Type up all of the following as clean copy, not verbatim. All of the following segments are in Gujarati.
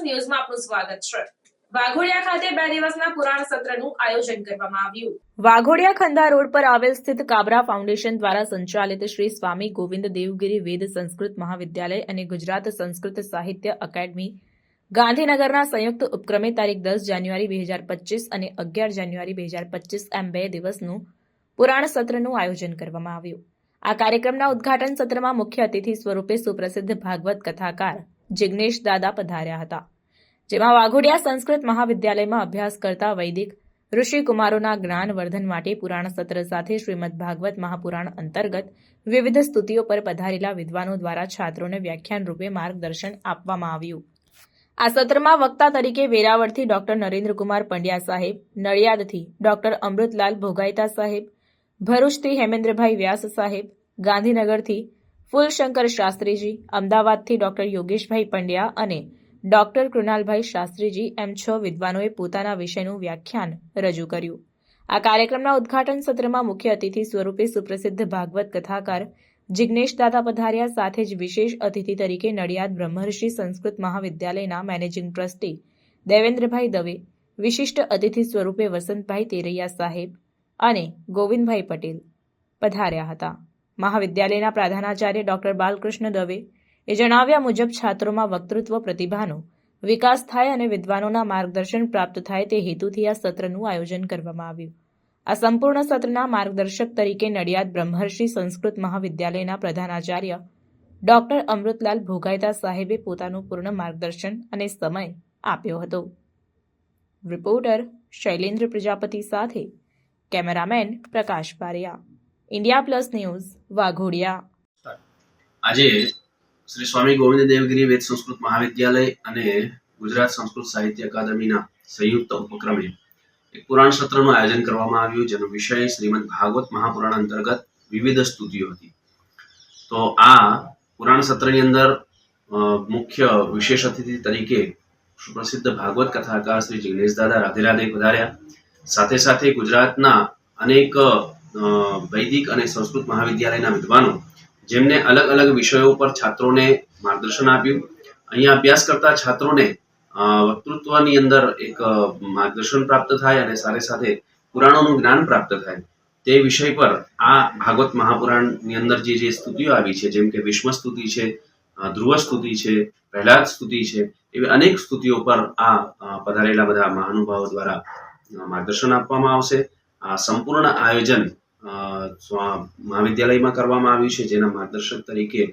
ન્યૂઝમાં આપનું સ્વાગત છે। વાઘોડિયા ખાતે 2 દિવસના પુરાણ સત્રનું આયોજન કરવામાં આવ્યું। વાઘોડિયા ખંડા રોડ પર આવેલ સ્થિત કાબરા ફાઉન્ડેશન દ્વારા સંચાલિત શ્રી સ્વામી ગોવિંદ દેવગિરી વેદ સંસ્કૃત મહાવિદ્યાલય અને ગુજરાત સંસ્કૃત સાહિત્ય એકેડમી ગાંધીનગરના સંયુક્ત ઉપક્રમે તારીખ 10 જાન્યુઆરી 2025 અને 11 જાન્યુઆરી 2025 એમ 2 દિવસનું પુરાણ સત્રનું આયોજન કરવામાં આવ્યું। આ કાર્યક્રમના ઉદ્ઘાટન સત્રમાં મુખ્ય અતિથિ સ્વરૂપે સુપ્રસિદ્ધ ભાગવત કથાકાર જિગ્નેશ દાદા પધાર્યા હતા, જેમાં વાઘોડિયા સંસ્કૃત મહાવિદ્યાલયમાં અભ્યાસ કરતા વૈદિક ઋષિકુમારોના જ્ઞાનવર્ધન માટે પુરાણ સત્ર સાથે શ્રીમદ ભાગવત મહાપુરાણ અંતર્ગત વિવિધ સ્તુતિઓ પર પધારેલા વિદ્વાનો દ્વારા છાત્રોને વ્યાખ્યાન રૂપે માર્ગદર્શન આપવામાં આવ્યું। આ સત્રમાં વક્તા તરીકે વેરાવળથી ડોક્ટર નરેન્દ્રકુમાર પંડ્યા સાહેબ, નડિયાદથી ડોક્ટર અમૃતલાલ ભોગાયતા સાહેબ, ભરૂચથી હેમેન્દ્રભાઈ વ્યાસ સાહેબ, ગાંધીનગરથી ફૂલશંકર શાસ્ત્રીજી, અમદાવાદથી ડોક્ટર યોગેશભાઈ પંડ્યા અને ડોક્ટર કૃણાલભાઈ શાસ્ત્રીજી એમ 6 વિદ્વાનોએ પોતાના વિષયનું વ્યાખ્યાન રજૂ કર્યું। આ કાર્યક્રમના ઉદ્ઘાટન સત્રમાં મુખ્ય અતિથિ સ્વરૂપે સુપ્રસિદ્ધ ભાગવત કથાકાર જિગ્નેશ દાદા પધાર્યા, સાથે જ વિશેષ અતિથિ તરીકે નડિયાદ બ્રહ્મર્ષિ સંસ્કૃત મહાવિદ્યાલયના મેનેજિંગ ટ્રસ્ટી દેવેન્દ્રભાઈ દવે, વિશિષ્ટ અતિથિ સ્વરૂપે વસંતભાઈ તેરૈયા સાહેબ અને ગોવિંદભાઈ પટેલ પધાર્યા હતા। મહાવિદ્યાલયના પ્રધાનાચાર્ય ડોક્ટર બાલકૃષ્ણ દવે એ જણાવ્યા મુજબ છાત્રોમાં વક્તૃત્વ પ્રતિભાનો વિકાસ થાય અને વિદ્વાનોના માર્ગદર્શન પ્રાપ્ત થાય તે હેતુથી આ સત્રનું આયોજન કરવામાં આવ્યું। આ સંપૂર્ણ સત્રના માર્ગદર્શક તરીકે નડિયાદ બ્રહ્મર્ષિ સંસ્કૃત મહાવિદ્યાલયના પ્રધાનાચાર્ય ડોક્ટર અમૃતલાલ ભોગાયતા સાહેબે પોતાનું પૂર્ણ માર્ગદર્શન અને સમય આપ્યો હતો। રિપોર્ટર શૈલેન્દ્ર પ્રજાપતિ સાથે cameraman Prakash Baria, India plus news, Waghodia. આજે શ્રી સ્વામી ગોવિંદ દેવગિરી વેદ સંસ્કૃત મહાવિદ્યાલય અને ગુજરાત સંસ્કૃત સાહિત્ય અકાદમીના સંયુક્ત ઉપક્રમે એક પુરાણ સત્રનું આયોજન કરવામાં આવ્યું, જેનો વિષય શ્રીમદ ભાગવત મહાપુરાણ અંતર્ગત વિવિધ સ્તુતિઓ હતી। તો આ પુરાણ સત્રની અંદર મુખ્ય વિશેષ અતિથિ તરીકે સુપ્રસિદ્ધ ભાગવત કથાકાર શ્રી જિગ્નેશ દાદા રાધે રાધે પધાર્યા। સાથે સાથે ગુજરાતના અનેક વૈદિક અને સંસ્કૃત મહાવિદ્યાલયના વિદ્વાનો જેમને અલગ અલગ વિષયો પર છાત્રોને માર્ગદર્શન આપ્યું। અહીંયા અભ્યાસ કરતા છાત્રોને વક્તૃત્વની અંદર એક માર્ગદર્શન પ્રાપ્ત થાય અને સાથે સાથે પુરાણોનું જ્ઞાન પ્રાપ્ત થાય તે વિષય પર આ ભાગવત મહાપુરાણની અંદર જે સ્તુતિઓ આવી છે, જેમ કે વિષ્મ સ્તુતિ છે, ધ્રુવ સ્તુતિ છે, પ્રહલાદ સ્તુતિ છે, એવી અનેક સ્તુતિઓ પર આ પધારેલા બધા મહાનુભાવો દ્વારા માર્ગદર્શન આપવામાં આવશે। આ સંપૂર્ણ આયોજન મહાવિદ્યાલયમાં કરવામાં આવ્યું છે, જેના માર્ગદર્શક તરીકે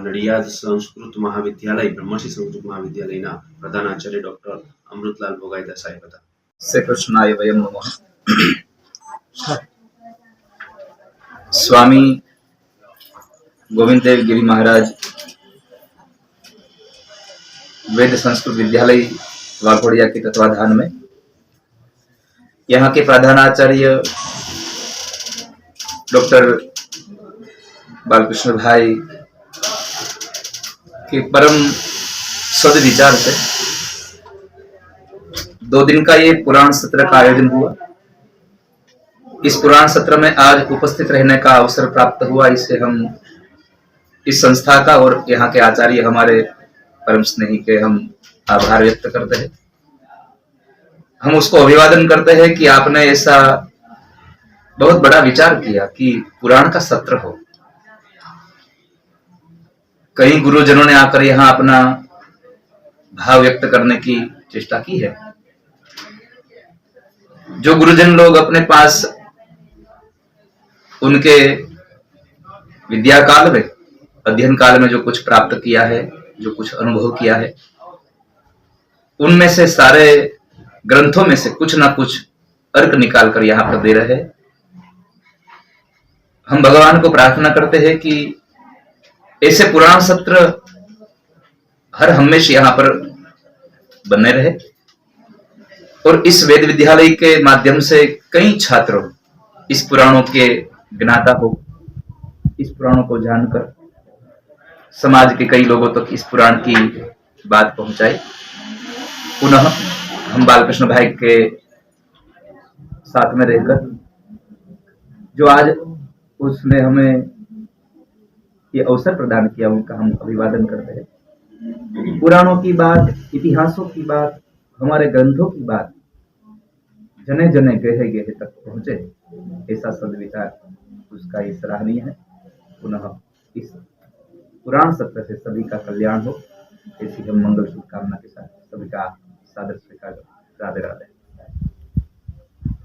નડિયાદ સંસ્કૃત મહાવિદ્યાલય બ્રહ્મર્ષિ સંસ્કૃત મહાવિદ્યાલયના પ્રધાનાચાર્ય ડોક્ટર અમૃતલાલ ભોગાયતા સાહેબ હતા। શ્રી કૃષ્ણાય વયમ નમઃ। स्वामी गोविंद देव गिरी महाराज वेद संस्कृत विद्यालय वाघोडिया के तत्वाधान में यहाँ के प्रधानाचार्य डॉक्टर बालकृष्ण भाई के परम सद विचार से 2 दिन का ये पुराण सत्र का आयोजन हुआ। इस पुराण सत्र में आज उपस्थित रहने का अवसर प्राप्त हुआ, इससे हम इस संस्था का और यहाँ के आचार्य हमारे परम स्नेही के हम आभार व्यक्त करते हैं। हम उसको अभिवादन करते हैं कि आपने ऐसा बहुत बड़ा विचार किया कि पुराण का सत्र हो। कई गुरुजनों ने आकर यहाँ अपना भाव व्यक्त करने की चेष्टा की है। जो गुरुजन लोग अपने पास उनके विद्या काल में, अध्ययन काल में जो कुछ प्राप्त किया है, जो कुछ अनुभव किया है, उनमें से सारे ग्रंथों में से कुछ ना कुछ अर्क निकाल कर यहाँ पर दे रहे हैं। हम भगवान को प्रार्थना करते हैं कि ऐसे पुराण सत्र हर हमेशा यहाँ पर बने रहे और इस वेद विद्यालय के माध्यम से कई छात्रों इस पुराणों के ज्ञाता हो, इस पुराणों को जानकर समाज के कई लोगों तक इस पुराण की बात पहुंचाए। पुनः हम बालकृष्ण भाई के साथ में रहकर जो आज उसने हमें ये अवसर प्रदान किया, उनका हम अभिवादन करते हैं। पुराणों की बात, इतिहासों की बात, हमारे ग्रंथों की बात जने जने गहरे गहरे तक पहुंचे, ऐसा सदविचार उसका ये सराहनीय है। पुनः इस पुराण सत्र से सभी का कल्याण हो, ऐसी हम मंगल शुभकामना के साथ सभी का सादर स्वीकार। राधे राधे।